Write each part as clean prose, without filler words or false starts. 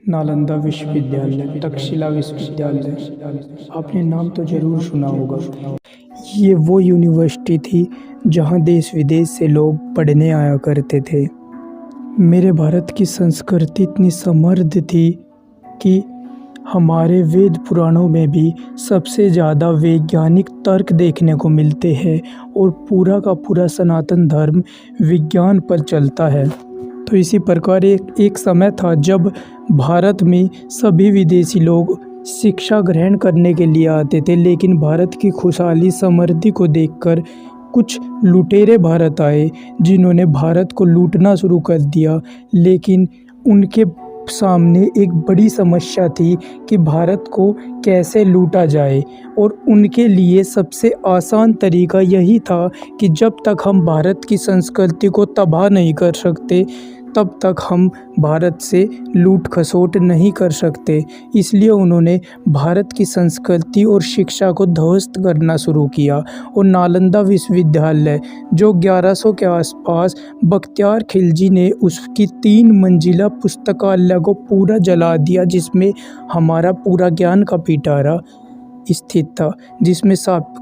नालंदा विश्वविद्यालय, तक्षशिला विश्वविद्यालय, आपने नाम तो ज़रूर सुना होगा। ये वो यूनिवर्सिटी थी जहाँ देश विदेश से लोग पढ़ने आया करते थे। मेरे भारत की संस्कृति इतनी समृद्ध थी कि हमारे वेद पुराणों में भी सबसे ज़्यादा वैज्ञानिक तर्क देखने को मिलते हैं और पूरा का पूरा सनातन धर्म विज्ञान पर चलता है। तो इसी प्रकार एक समय था जब भारत में सभी विदेशी लोग शिक्षा ग्रहण करने के लिए आते थे, लेकिन भारत की खुशहाली समृद्धि को देखकर कुछ लुटेरे भारत आए जिन्होंने भारत को लूटना शुरू कर दिया। लेकिन उनके सामने एक बड़ी समस्या थी कि भारत को कैसे लूटा जाए, और उनके लिए सबसे आसान तरीका यही था कि जब तक हम भारत की संस्कृति को तबाह नहीं कर सकते तब तक हम भारत से लूट खसोट नहीं कर सकते। इसलिए उन्होंने भारत की संस्कृति और शिक्षा को ध्वस्त करना शुरू किया और नालंदा विश्वविद्यालय, जो 1100 के आसपास बख्तियार खिलजी ने उसकी 3 मंजिला पुस्तकालय को पूरा जला दिया, जिसमें हमारा पूरा ज्ञान का पिटारा स्थित था, जिसमें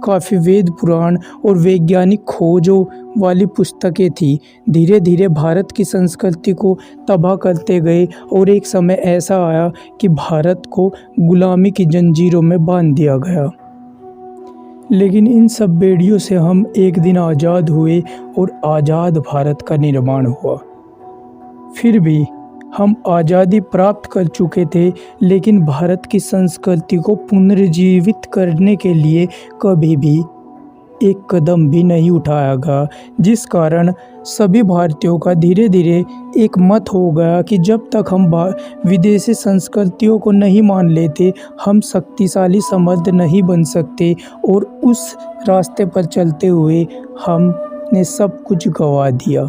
काफ़ी वेद पुराण और वैज्ञानिक खोजों वाली पुस्तकें थी। धीरे धीरे भारत की संस्कृति को तबाह करते गए और एक समय ऐसा आया कि भारत को गुलामी की जंजीरों में बांध दिया गया। लेकिन इन सब बेड़ियों से हम एक दिन आज़ाद हुए और आज़ाद भारत का निर्माण हुआ। फिर भी हम आज़ादी प्राप्त कर चुके थे, लेकिन भारत की संस्कृति को पुनर्जीवित करने के लिए कभी भी एक कदम भी नहीं उठाया गया, जिस कारण सभी भारतीयों का धीरे धीरे एक मत हो गया कि जब तक हम विदेशी संस्कृतियों को नहीं मान लेते, हम शक्तिशाली समृद्ध नहीं बन सकते। और उस रास्ते पर चलते हुए हमने सब कुछ गंवा दिया,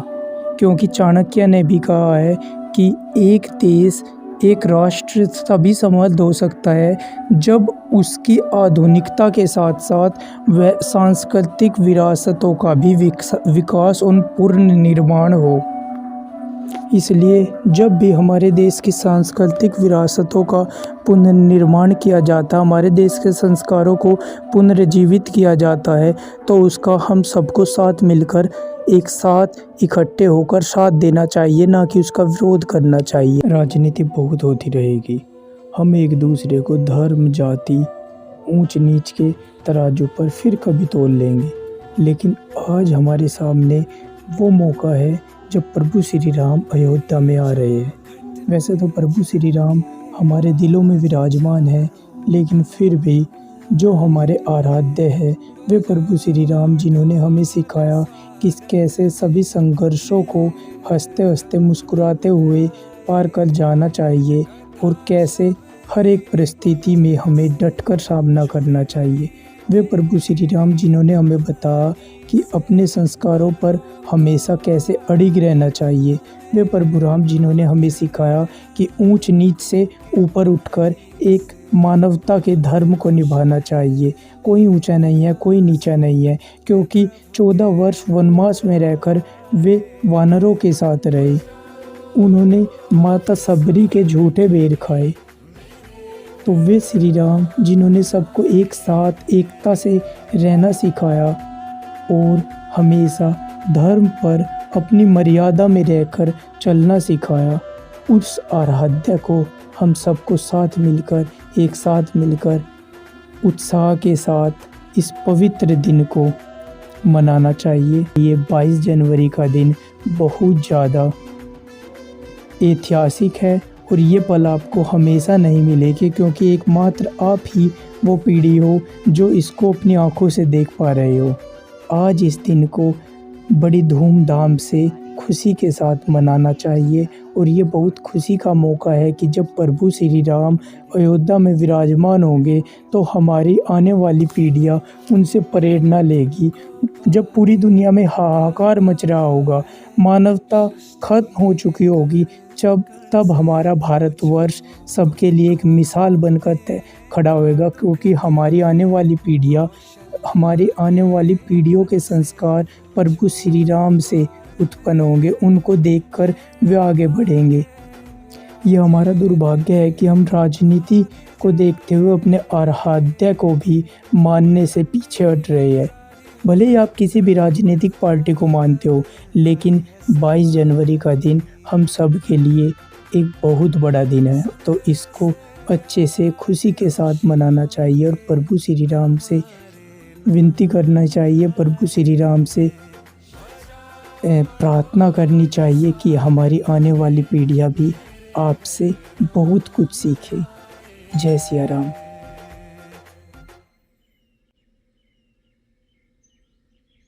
क्योंकि चाणक्य ने भी कहा है कि एक देश, एक राष्ट्र तभी समृद्ध हो सकता है जब उसकी आधुनिकता के साथ साथ वह सांस्कृतिक विरासतों का भी विकास और पूर्ण निर्माण हो। इसलिए जब भी हमारे देश की सांस्कृतिक विरासतों का पुनर्निर्माण किया जाता है, हमारे देश के संस्कारों को पुनर्जीवित किया जाता है, तो उसका हम सबको साथ मिलकर एक साथ इकट्ठे होकर साथ देना चाहिए, ना कि उसका विरोध करना चाहिए। राजनीति बहुत होती रहेगी, हम एक दूसरे को धर्म, जाति, ऊंच नीच के तराजू पर फिर कभी तोल लेंगे, लेकिन आज हमारे सामने वो मौका है जब प्रभु श्री राम अयोध्या में आ रहे हैं। वैसे तो प्रभु श्री राम हमारे दिलों में विराजमान है, लेकिन फिर भी जो हमारे आराध्य है वे प्रभु श्री राम, जिन्होंने हमें सिखाया कि कैसे सभी संघर्षों को हंसते हंसते मुस्कुराते हुए पार कर जाना चाहिए और कैसे हर एक परिस्थिति में हमें डटकर सामना करना चाहिए। वे प्रभु श्री राम जिन्होंने हमें बताया कि अपने संस्कारों पर हमेशा कैसे अडिग रहना चाहिए। वे प्रभु राम जिन्होंने हमें सिखाया कि ऊंच नीच से ऊपर उठकर एक मानवता के धर्म को निभाना चाहिए। कोई ऊंचा नहीं है, कोई नीचा नहीं है, क्योंकि 14 वर्ष वनवास में रहकर वे वानरों के साथ रहे। उन्होंने माता सबरी के झूठे बेर खाए। तो वे श्री राम जिन्होंने सबको एक साथ एकता से रहना सिखाया और हमेशा धर्म पर अपनी मर्यादा में रहकर चलना सिखाया, उस आराध्य को हम सबको साथ मिलकर, एक साथ मिलकर उत्साह के साथ इस पवित्र दिन को मनाना चाहिए। ये 22 जनवरी का दिन बहुत ज़्यादा ऐतिहासिक है और ये पल आपको हमेशा नहीं मिलेगी, क्योंकि एकमात्र आप ही वो पीढ़ी हो जो इसको अपनी आंखों से देख पा रहे हो। आज इस दिन को बड़ी धूमधाम से खुशी के साथ मनाना चाहिए, और ये बहुत खुशी का मौका है कि जब प्रभु श्री राम अयोध्या में विराजमान होंगे तो हमारी आने वाली पीढ़ियाँ उनसे प्रेरणा लेगी। जब पूरी दुनिया में हाहाकार मच रहा होगा, मानवता खत्म हो चुकी होगी, तब हमारा भारतवर्ष सबके लिए एक मिसाल बनकर खड़ा होएगा, क्योंकि हमारी आने वाली पीढ़ियों के संस्कार प्रभु श्री राम से उत्पन्न होंगे, उनको देखकर वे आगे बढ़ेंगे। ये हमारा दुर्भाग्य है कि हम राजनीति को देखते हुए अपने आराध्य को भी मानने से पीछे हट रहे हैं। भले ही आप किसी भी राजनीतिक पार्टी को मानते हो, लेकिन 22 जनवरी का दिन हम सब के लिए एक बहुत बड़ा दिन है, तो इसको अच्छे से खुशी के साथ मनाना चाहिए और प्रभु श्री राम से विनती करना चाहिए, प्रभु श्री राम से प्रार्थना करनी चाहिए कि हमारी आने वाली पीढ़ियाँ भी आपसे बहुत कुछ सीखे। जय सिया राम।